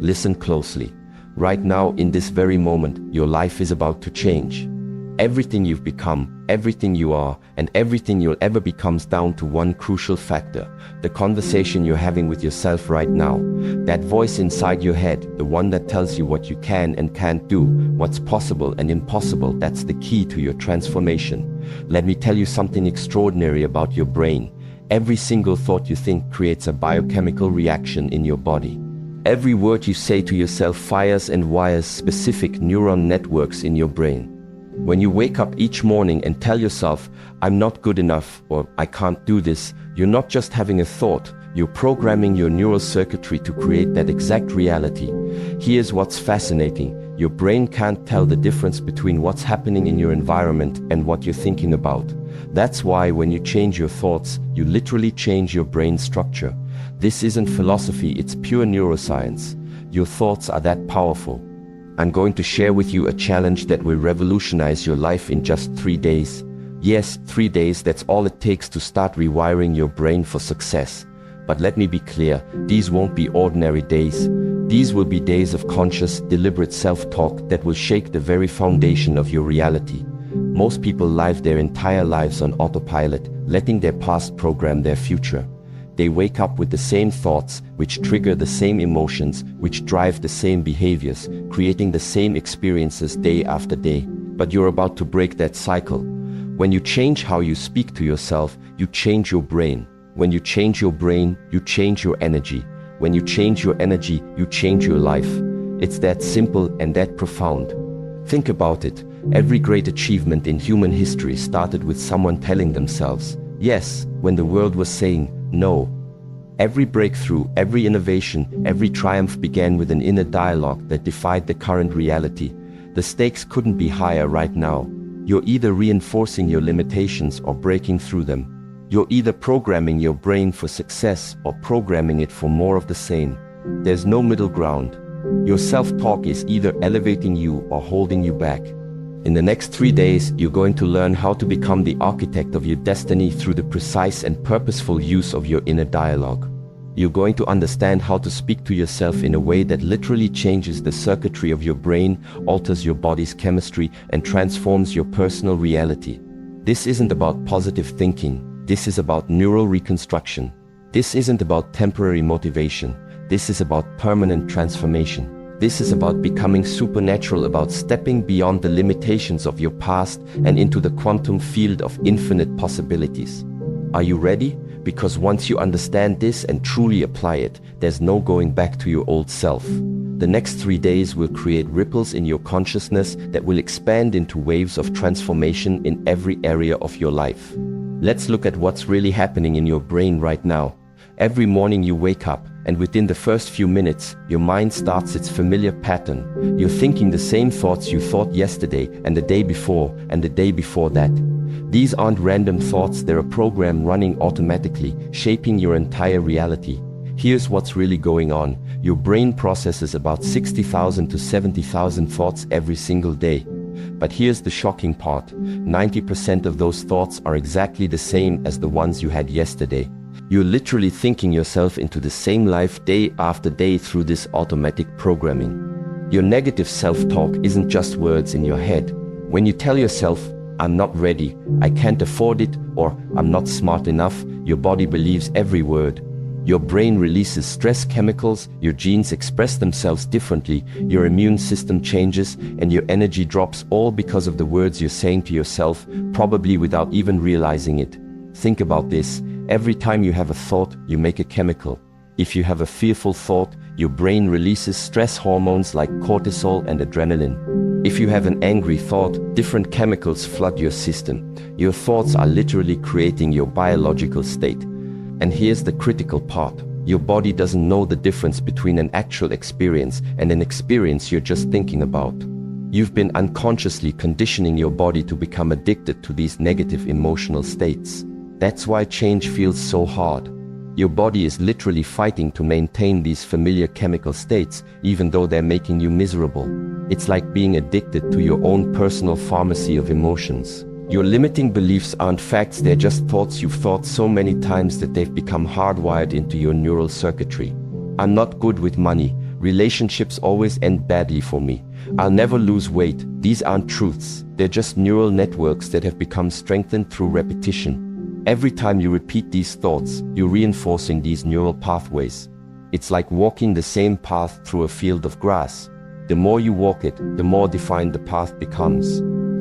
Listen closely. Right now, in this very moment, your life is about to change. Everything you've become, everything you are, and everything you'll ever becomes down to one crucial factor: the conversation you're having with yourself right now. That voice inside your head, the one that tells you what you can and can't do, what's possible and impossible, that's the key to your transformation. Let me tell you something extraordinary about your brain. Every single thought you think creates a biochemical reaction in your body. Every word you say to yourself fires and wires specific neuron networks in your brain. When you wake up each morning and tell yourself, "I'm not good enough," or "I can't do this," you're not just having a thought, you're programming your neural circuitry to create that exact reality. Here's what's fascinating. Your brain can't tell the difference between what's happening in your environment and what you're thinking about. That's why when you change your thoughts, you literally change your brain structure. This isn't philosophy, it's pure neuroscience. Your thoughts are that powerful. I'm going to share with you a challenge that will revolutionize your life in just 3 days. Yes, 3 days, that's all it takes to start rewiring your brain for success. But let me be clear, these won't be ordinary days. These will be days of conscious, deliberate self-talk that will shake the very foundation of your reality. Most people live their entire lives on autopilot, letting their past program their future. They wake up with the same thoughts, which trigger the same emotions, which drive the same behaviors, creating the same experiences day after day. But you're about to break that cycle. When you change how you speak to yourself, you change your brain. When you change your brain, you change your energy. When you change your energy, you change your life. It's that simple and that profound. Think about it. Every great achievement in human history started with someone telling themselves yes when the world was saying no. Every breakthrough, every innovation, every triumph began with an inner dialogue that defied the current reality. The stakes couldn't be higher right now. You're either reinforcing your limitations or breaking through them. You're either programming your brain for success or programming it for more of the same. There's no middle ground. Your self-talk is either elevating you or holding you back. In the next 3 days, you're going to learn how to become the architect of your destiny through the precise and purposeful use of your inner dialogue. You're going to understand how to speak to yourself in a way that literally changes the circuitry of your brain, alters your body's chemistry, and transforms your personal reality. This isn't about positive thinking. This is about neural reconstruction. This isn't about temporary motivation. This is about permanent transformation. This is about becoming supernatural, about stepping beyond the limitations of your past and into the quantum field of infinite possibilities. Are you ready? Because once you understand this and truly apply it, there's no going back to your old self. The next 3 days will create ripples in your consciousness that will expand into waves of transformation in every area of your life. Let's look at what's really happening in your brain right now. Every morning you wake up, and within the first few minutes, your mind starts its familiar pattern. You're thinking the same thoughts you thought yesterday and the day before and the day before that. These aren't random thoughts, they're a program running automatically, shaping your entire reality. Here's what's really going on. Your brain processes about 60,000 to 70,000 thoughts every single day. But here's the shocking part. 90% of those thoughts are exactly the same as the ones you had yesterday. You're literally thinking yourself into the same life day after day through this automatic programming. Your negative self-talk isn't just words in your head. When you tell yourself, "I'm not ready," "I can't afford it," or "I'm not smart enough," your body believes every word. Your brain releases stress chemicals, your genes express themselves differently, your immune system changes, and your energy drops, all because of the words you're saying to yourself, probably without even realizing it. Think about this. Every time you have a thought, you make a chemical. If you have a fearful thought, your brain releases stress hormones like cortisol and adrenaline. If you have an angry thought, different chemicals flood your system. Your thoughts are literally creating your biological state. And here's the critical part. Your body doesn't know the difference between an actual experience and an experience you're just thinking about. You've been unconsciously conditioning your body to become addicted to these negative emotional states. That's why change feels so hard. Your body is literally fighting to maintain these familiar chemical states, even though they're making you miserable. It's like being addicted to your own personal pharmacy of emotions. Your limiting beliefs aren't facts, they're just thoughts you've thought so many times that they've become hardwired into your neural circuitry. "I'm not good with money" Relationships always end badly for me. I'll never lose weight. These aren't truths. They're just neural networks that have become strengthened through repetition. Every time you repeat these thoughts, you're reinforcing these neural pathways. It's like walking the same path through a field of grass. The more you walk it, the more defined the path becomes.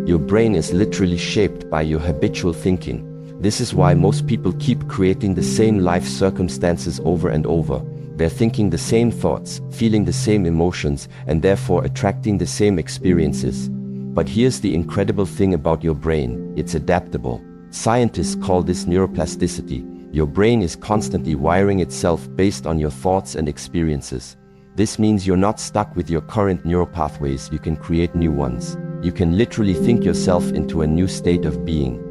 Your brain is literally shaped by your habitual thinking. This is why most people keep creating the same life circumstances over and over. They're thinking the same thoughts, feeling the same emotions, and therefore attracting the same experiences. But here's the incredible thing about your brain: it's adaptable. Scientists call this neuroplasticity. Your brain is constantly wiring itself based on your thoughts and experiences. This means you're not stuck with your current neural pathways. You can create new ones. You can literally think yourself into a new state of being.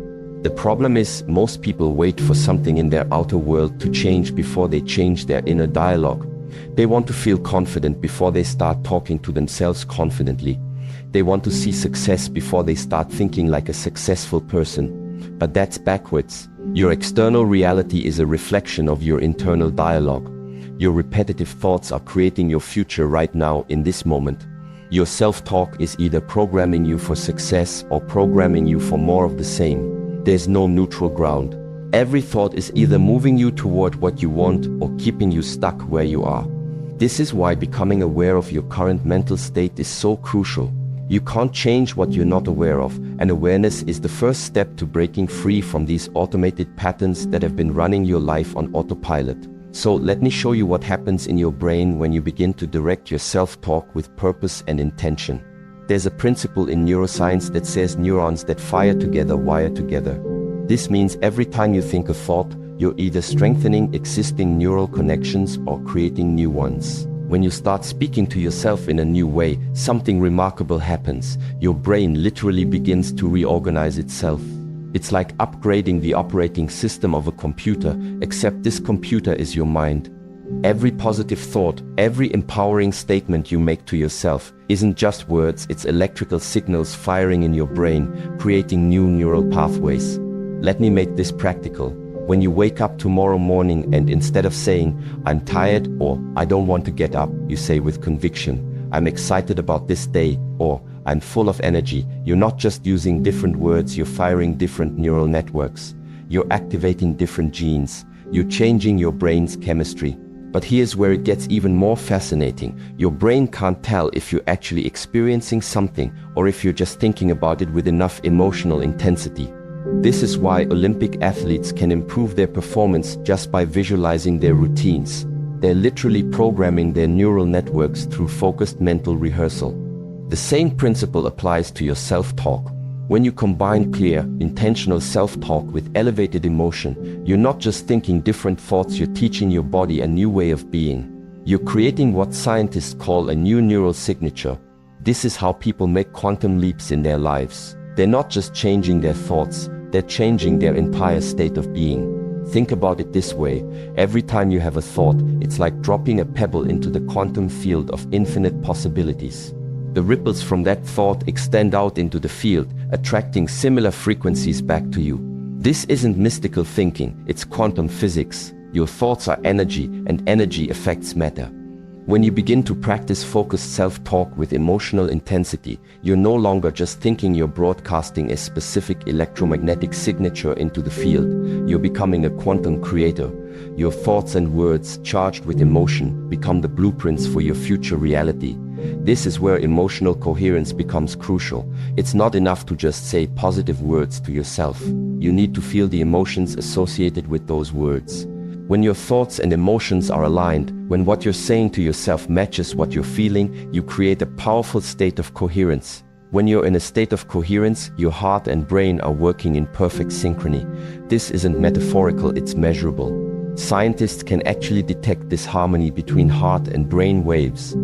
The problem is, most people wait for something in their outer world to change before they change their inner dialogue. They want to feel confident before they start talking to themselves confidently. They want to see success before they start thinking like a successful person. But that's backwards. Your external reality is a reflection of your internal dialogue. Your repetitive thoughts are creating your future right now in this moment. Your self-talk is either programming you for success or programming you for more of the same. There's no neutral ground. Every thought is either moving you toward what you want or keeping you stuck where you are. This is why becoming aware of your current mental state is so crucial. You can't change what you're not aware of, and awareness is the first step to breaking free from these automated patterns that have been running your life on autopilot. So let me show you what happens in your brain when you begin to direct your self-talk with purpose and intention. There's a principle in neuroscience that says neurons that fire together wire together. This means every time you think a thought, you're either strengthening existing neural connections or creating new ones. When you start speaking to yourself in a new way, something remarkable happens. Your brain literally begins to reorganize itself. It's like upgrading the operating system of a computer, except this computer is your mind. Every positive thought, every empowering statement you make to yourself isn't just words, it's electrical signals firing in your brain, creating new neural pathways. Let me make this practical. When you wake up tomorrow morning and instead of saying, "I'm tired" or "I don't want to get up," you say with conviction, "I'm excited about this day," or "I'm full of energy," you're not just using different words, you're firing different neural networks. You're activating different genes. You're changing your brain's chemistry. But here's where it gets even more fascinating. Your brain can't tell if you're actually experiencing something or if you're just thinking about it with enough emotional intensity. This is why Olympic athletes can improve their performance just by visualizing their routines. They're literally programming their neural networks through focused mental rehearsal. The same principle applies to your self-talk. When you combine clear, intentional self-talk with elevated emotion, you're not just thinking different thoughts, you're teaching your body a new way of being. You're creating what scientists call a new neural signature. This is how people make quantum leaps in their lives. They're not just changing their thoughts, they're changing their entire state of being. Think about it this way: every time you have a thought, it's like dropping a pebble into the quantum field of infinite possibilities. The ripples from that thought extend out into the field, attracting similar frequencies back to you. This isn't mystical thinking, it's quantum physics. Your thoughts are energy, and energy affects matter. When you begin to practice focused self-talk with emotional intensity, you're no longer just thinking, you're broadcasting a specific electromagnetic signature into the field. You're becoming a quantum creator. Your thoughts and words, charged with emotion, become the blueprints for your future reality. This is where emotional coherence becomes crucial. It's not enough to just say positive words to yourself. You need to feel the emotions associated with those words. When your thoughts and emotions are aligned, when what you're saying to yourself matches what you're feeling, you create a powerful state of coherence. When you're in a state of coherence, your heart and brain are working in perfect synchrony. This isn't metaphorical, it's measurable. Scientists can actually detect this harmony between heart and brain waves.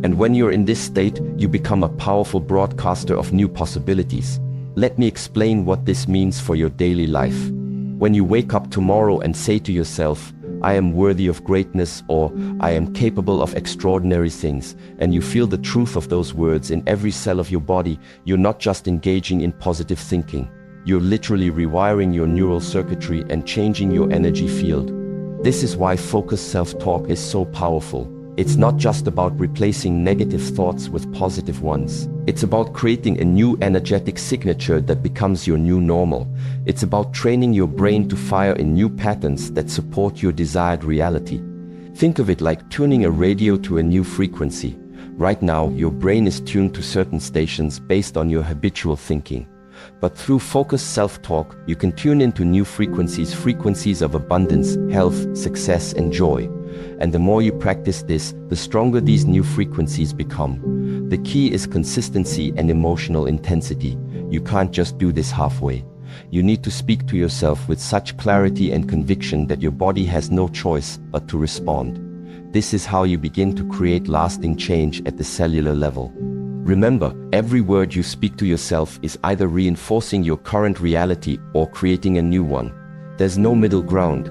And when you're in this state, you become a powerful broadcaster of new possibilities. Let me explain what this means for your daily life. When you wake up tomorrow and say to yourself, "I am worthy of greatness," or "I am capable of extraordinary things," and you feel the truth of those words in every cell of your body, you're not just engaging in positive thinking. You're literally rewiring your neural circuitry and changing your energy field. This is why focused self-talk is so powerful. It's not just about replacing negative thoughts with positive ones. It's about creating a new energetic signature that becomes your new normal. It's about training your brain to fire in new patterns that support your desired reality. Think of it like tuning a radio to a new frequency. Right now, your brain is tuned to certain stations based on your habitual thinking. But through focused self-talk, you can tune into new frequencies of abundance, health, success, and joy. And the more you practice this, the stronger these new frequencies become. The key is consistency and emotional intensity. You can't just do this halfway. You need to speak to yourself with such clarity and conviction that your body has no choice but to respond. This is how you begin to create lasting change at the cellular level. Remember, every word you speak to yourself is either reinforcing your current reality or creating a new one. There's no middle ground.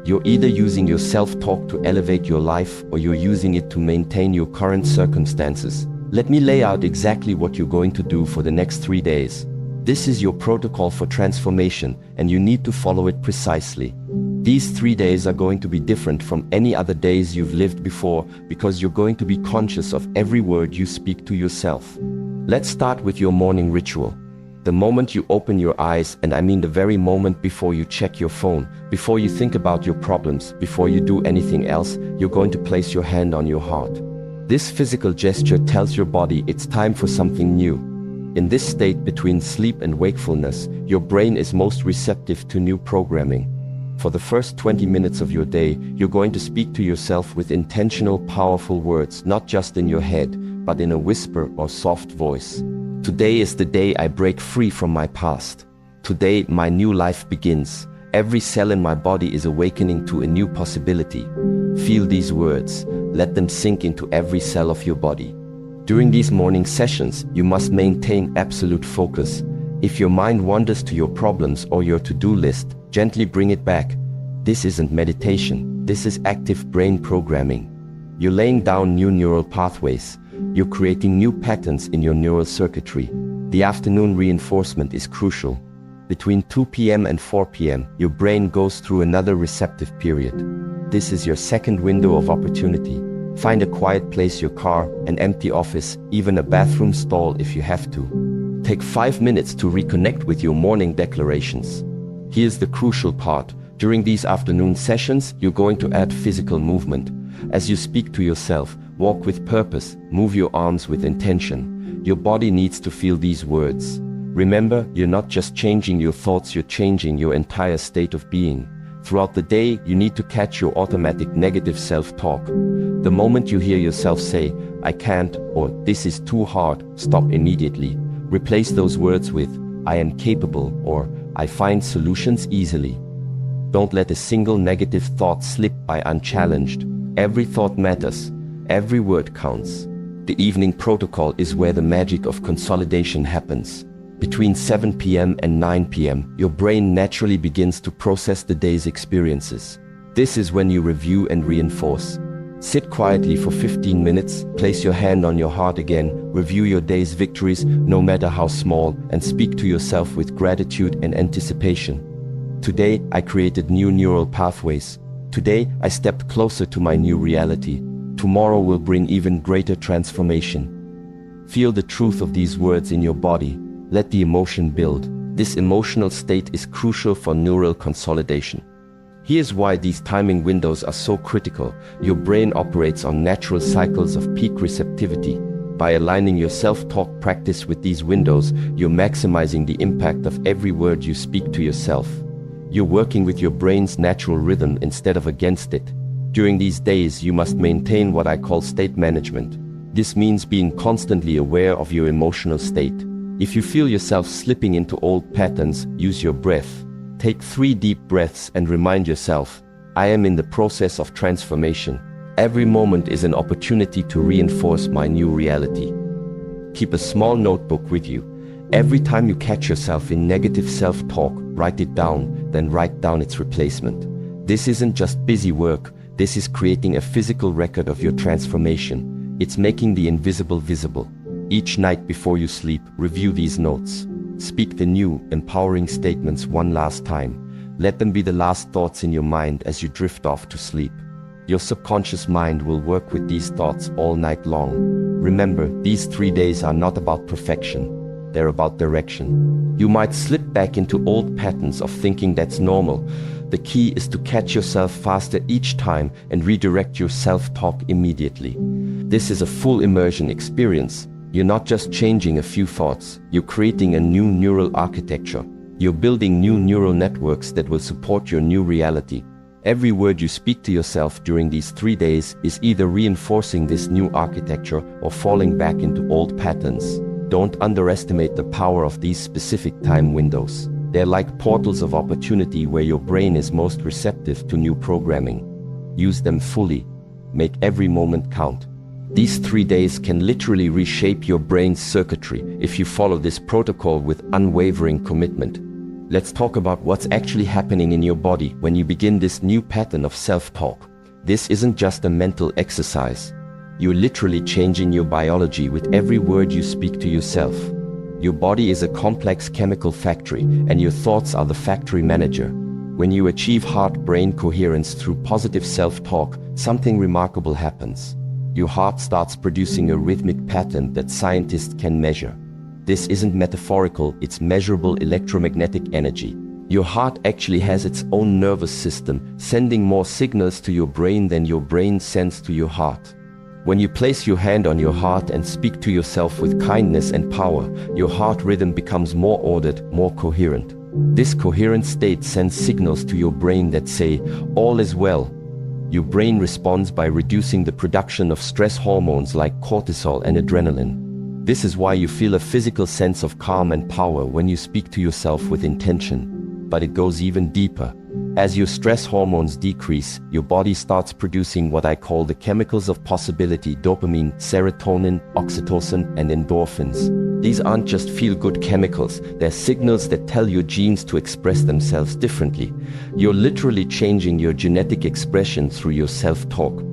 You're either using your self-talk to elevate your life or you're using it to maintain your current circumstances. Let me lay out exactly what you're going to do for the next 3 days. This is your protocol for transformation, and you need to follow it precisely. These 3 days are going to be different from any other days you've lived before because you're going to be conscious of every word you speak to yourself. Let's start with your morning ritual. The moment you open your eyes, and I mean the very moment before you check your phone, before you think about your problems, before you do anything else, you're going to place your hand on your heart. This physical gesture tells your body it's time for something new. In this state between sleep and wakefulness, your brain is most receptive to new programming. For the first 20 minutes of your day, you're going to speak to yourself with intentional, powerful words, not just in your head, but in a whisper or soft voice. Today is the day I break free from my past. Today, my new life begins. Every cell in my body is awakening to a new possibility. Feel these words. Let them sink into every cell of your body. During these morning sessions, you must maintain absolute focus. If your mind wanders to your problems or your to-do list, gently bring it back. This isn't meditation. This is active brain programming. You're laying down new neural pathways. You're creating new patterns in your neural circuitry. The afternoon reinforcement is crucial. Between 2 p.m. and 4 p.m., your brain goes through another receptive period. This is your second window of opportunity. Find a quiet place, your car, an empty office, even a bathroom stall if you have to. Take 5 minutes to reconnect with your morning declarations. Here's the crucial part. During these afternoon sessions, you're going to add physical movement. As you speak to yourself, walk with purpose, move your arms with intention. Your body needs to feel these words. Remember, you're not just changing your thoughts, you're changing your entire state of being. Throughout the day, you need to catch your automatic negative self-talk. The moment you hear yourself say, I can't, or this is too hard, stop immediately. Replace those words with, I am capable, or I find solutions easily. Don't let a single negative thought slip by unchallenged. Every thought matters. Every word counts. The evening protocol is where the magic of consolidation happens. Between 7 p.m. and 9 p.m., your brain naturally begins to process the day's experiences. This is when you review and reinforce. Sit quietly for 15 minutes, place your hand on your heart again, review your day's victories, no matter how small, and speak to yourself with gratitude and anticipation. Today, I created new neural pathways. Today, I stepped closer to my new reality. Tomorrow will bring even greater transformation. Feel the truth of these words in your body. Let the emotion build. This emotional state is crucial for neural consolidation. Here's why these timing windows are so critical. Your brain operates on natural cycles of peak receptivity. By aligning your self-talk practice with these windows, you're maximizing the impact of every word you speak to yourself. You're working with your brain's natural rhythm instead of against it. During these days, you must maintain what I call state management. This means being constantly aware of your emotional state. If you feel yourself slipping into old patterns, use your breath. Take 3 deep breaths and remind yourself, I am in the process of transformation. Every moment is an opportunity to reinforce my new reality. Keep a small notebook with you. Every time you catch yourself in negative self-talk, write it down, then write down its replacement. This isn't just busy work, this is creating a physical record of your transformation. It's making the invisible visible. Each night before you sleep, review these notes. Speak the new, empowering statements one last time. Let them be the last thoughts in your mind as you drift off to sleep. Your subconscious mind will work with these thoughts all night long. Remember, these 3 days are not about perfection. They're about direction. You might slip back into old patterns of thinking. That's normal. The key is to catch yourself faster each time and redirect your self-talk immediately. This is a full immersion experience. You're not just changing a few thoughts, you're creating a new neural architecture. You're building new neural networks that will support your new reality. Every word you speak to yourself during these 3 days is either reinforcing this new architecture or falling back into old patterns. Don't underestimate the power of these specific time windows. They're like portals of opportunity where your brain is most receptive to new programming. Use them fully. Make every moment count. These 3 days can literally reshape your brain's circuitry if you follow this protocol with unwavering commitment. Let's talk about what's actually happening in your body when you begin this new pattern of self-talk. This isn't just a mental exercise. You're literally changing your biology with every word you speak to yourself. Your body is a complex chemical factory, and your thoughts are the factory manager. When you achieve heart-brain coherence through positive self-talk, something remarkable happens. Your heart starts producing a rhythmic pattern that scientists can measure. This isn't metaphorical, it's measurable electromagnetic energy. Your heart actually has its own nervous system, sending more signals to your brain than your brain sends to your heart. When you place your hand on your heart and speak to yourself with kindness and power, your heart rhythm becomes more ordered, more coherent. This coherent state sends signals to your brain that say, "All is well." Your brain responds by reducing the production of stress hormones like cortisol and adrenaline. This is why you feel a physical sense of calm and power when you speak to yourself with intention. But it goes even deeper. As your stress hormones decrease, your body starts producing what I call the chemicals of possibility: dopamine, serotonin, oxytocin, and endorphins. These aren't just feel-good chemicals, they're signals that tell your genes to express themselves differently. You're literally changing your genetic expression through your self-talk.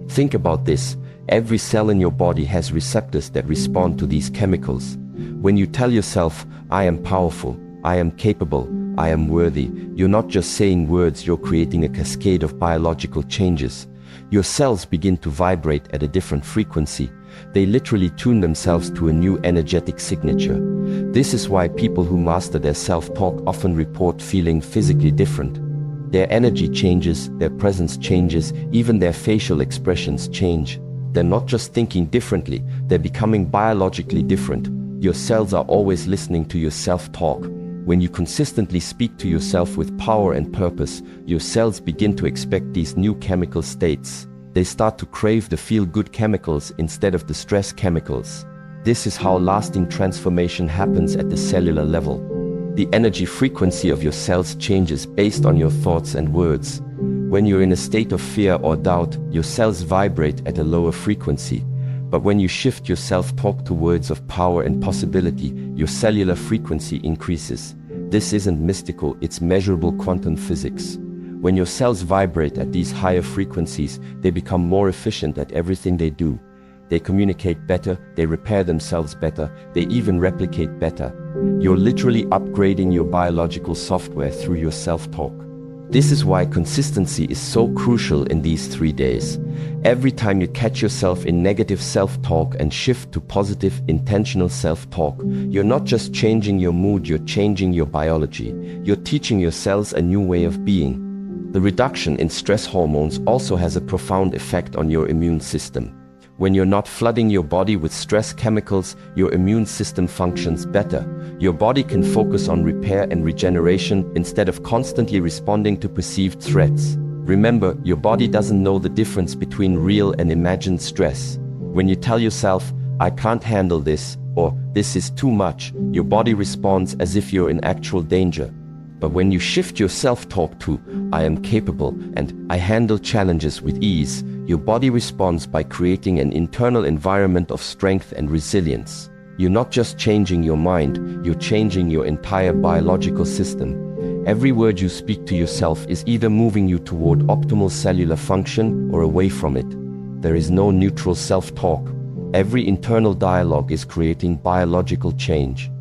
Think about this. Every cell in your body has receptors that respond to these chemicals. When you tell yourself, "I am powerful, I am capable, I am worthy," you're not just saying words, you're creating a cascade of biological changes. Your cells begin to vibrate at a different frequency. They literally tune themselves to a new energetic signature. This is why people who master their self-talk often report feeling physically different. Their energy changes, their presence changes, even their facial expressions change. They're not just thinking differently, they're becoming biologically different. Your cells are always listening to your self-talk. When you consistently speak to yourself with power and purpose, your cells begin to expect these new chemical states. They start to crave the feel-good chemicals instead of the stress chemicals. This is how lasting transformation happens at the cellular level. The energy frequency of your cells changes based on your thoughts and words. When you're in a state of fear or doubt, your cells vibrate at a lower frequency. But when you shift your self-talk to words of power and possibility, your cellular frequency increases. This isn't mystical, it's measurable quantum physics. When your cells vibrate at these higher frequencies, they become more efficient at everything they do. They communicate better, they repair themselves better, they even replicate better. You're literally upgrading your biological software through your self-talk. This is why consistency is so crucial in these 3 days. Every time you catch yourself in negative self-talk and shift to positive, intentional self-talk, you're not just changing your mood, you're changing your biology. You're teaching your cells a new way of being. The reduction in stress hormones also has a profound effect on your immune system. When you're not flooding your body with stress chemicals, your immune system functions better. Your body can focus on repair and regeneration instead of constantly responding to perceived threats. Remember, your body doesn't know the difference between real and imagined stress. When you tell yourself, "I can't handle this," or "this is too much," your body responds as if you're in actual danger. But when you shift your self-talk to, "I am capable," and "I handle challenges with ease," your body responds by creating an internal environment of strength and resilience. You're not just changing your mind, you're changing your entire biological system. Every word you speak to yourself is either moving you toward optimal cellular function or away from it. There is no neutral self-talk. Every internal dialogue is creating biological change.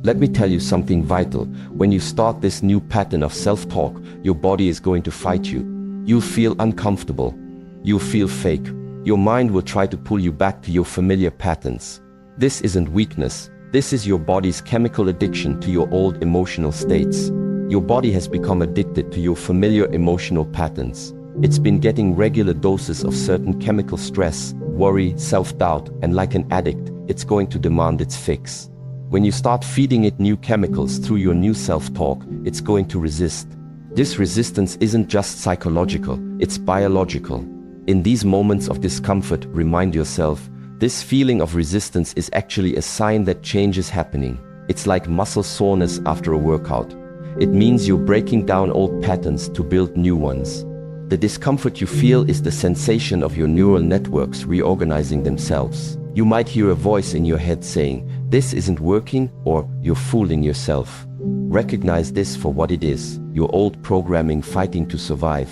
Let me tell you something vital. When you start this new pattern of self-talk, your body is going to fight you. You'll feel uncomfortable. You'll feel fake. Your mind will try to pull you back to your familiar patterns. This isn't weakness. This is your body's chemical addiction to your old emotional states. Your body has become addicted to your familiar emotional patterns. It's been getting regular doses of certain chemical stress, worry, self-doubt, and like an addict, it's going to demand its fix. When you start feeding it new chemicals through your new self-talk, it's going to resist. This resistance isn't just psychological, it's biological. In these moments of discomfort, remind yourself, this feeling of resistance is actually a sign that change is happening. It's like muscle soreness after a workout. It means you're breaking down old patterns to build new ones. The discomfort you feel is the sensation of your neural networks reorganizing themselves. You might hear a voice in your head saying, "This isn't working," or "You're fooling yourself." Recognize this for what it is, your old programming fighting to survive.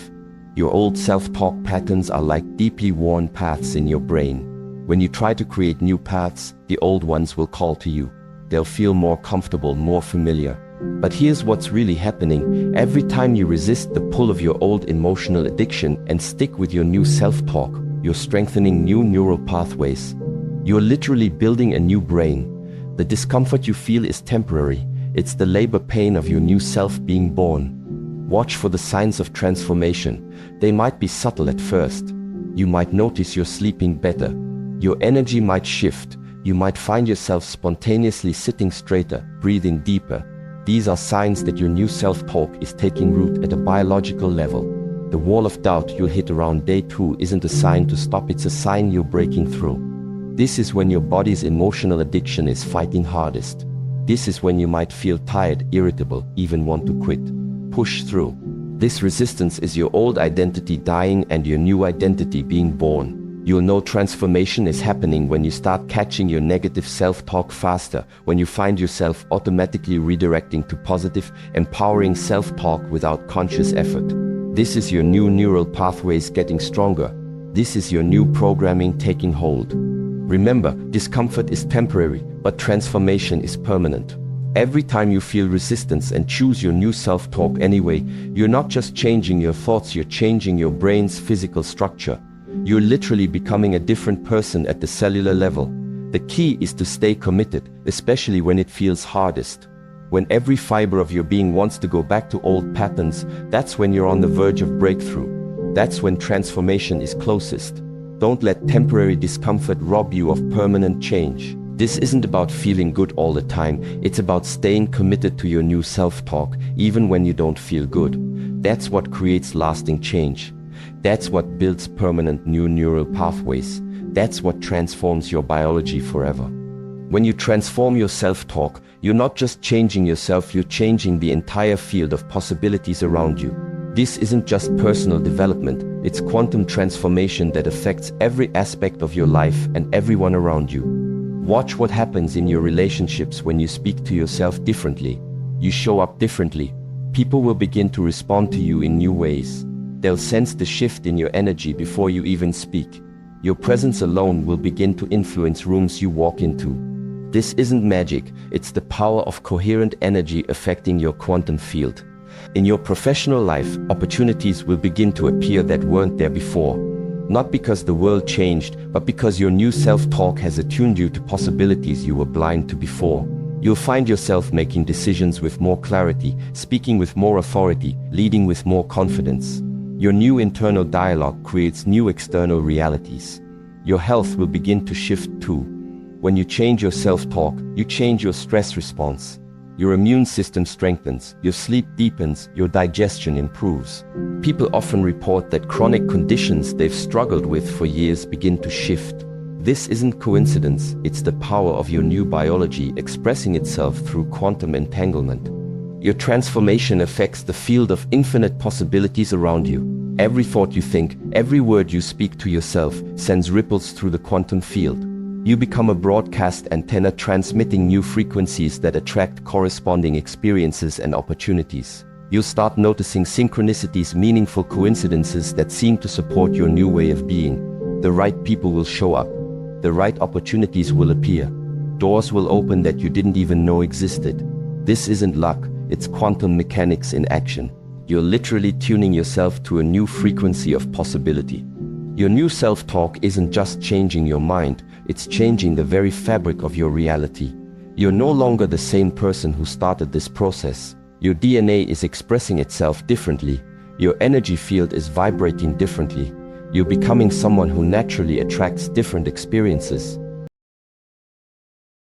Your old self-talk patterns are like deeply worn paths in your brain. When you try to create new paths, the old ones will call to you. They'll feel more comfortable, more familiar. But here's what's really happening. Every time you resist the pull of your old emotional addiction and stick with your new self-talk, you're strengthening new neural pathways. You're literally building a new brain. The discomfort you feel is temporary. It's the labor pain of your new self being born. Watch for the signs of transformation. They might be subtle at first. You might notice you're sleeping better. Your energy might shift. You might find yourself spontaneously sitting straighter, breathing deeper. These are signs that your new self-talk is taking root at a biological level. The wall of doubt you'll hit around day 2 isn't a sign to stop, it's a sign you're breaking through. This is when your body's emotional addiction is fighting hardest. This is when you might feel tired, irritable, even want to quit. Push through. This resistance is your old identity dying and your new identity being born. You'll know transformation is happening when you start catching your negative self-talk faster, when you find yourself automatically redirecting to positive, empowering self-talk without conscious effort. This is your new neural pathways getting stronger. This is your new programming taking hold. Remember, discomfort is temporary, but transformation is permanent. Every time you feel resistance and choose your new self-talk anyway, you're not just changing your thoughts, you're changing your brain's physical structure. You're literally becoming a different person at the cellular level. The key is to stay committed, especially when it feels hardest. When every fiber of your being wants to go back to old patterns, that's when you're on the verge of breakthrough. That's when transformation is closest. Don't let temporary discomfort rob you of permanent change. This isn't about feeling good all the time, it's about staying committed to your new self-talk, even when you don't feel good. That's what creates lasting change. That's what builds permanent new neural pathways. That's what transforms your biology forever. When you transform your self-talk, you're not just changing yourself, you're changing the entire field of possibilities around you. This isn't just personal development, it's quantum transformation that affects every aspect of your life and everyone around you. Watch what happens in your relationships when you speak to yourself differently. You show up differently. People will begin to respond to you in new ways. They'll sense the shift in your energy before you even speak. Your presence alone will begin to influence rooms you walk into. This isn't magic, it's the power of coherent energy affecting your quantum field. In your professional life, opportunities will begin to appear that weren't there before. Not because the world changed, but because your new self-talk has attuned you to possibilities you were blind to before. You'll find yourself making decisions with more clarity, speaking with more authority, leading with more confidence. Your new internal dialogue creates new external realities. Your health will begin to shift too. When you change your self-talk, you change your stress response. Your immune system strengthens, your sleep deepens, your digestion improves. People often report that chronic conditions they've struggled with for years begin to shift. This isn't coincidence, it's the power of your new biology expressing itself through quantum entanglement. Your transformation affects the field of infinite possibilities around you. Every thought you think, every word you speak to yourself sends ripples through the quantum field. You become a broadcast antenna transmitting new frequencies that attract corresponding experiences and opportunities. You'll start noticing synchronicities, meaningful coincidences that seem to support your new way of being. The right people will show up. The right opportunities will appear. Doors will open that you didn't even know existed. This isn't luck, it's quantum mechanics in action. You're literally tuning yourself to a new frequency of possibility. Your new self-talk isn't just changing your mind, it's changing the very fabric of your reality. You're no longer the same person who started this process. Your DNA is expressing itself differently. Your energy field is vibrating differently. You're becoming someone who naturally attracts different experiences.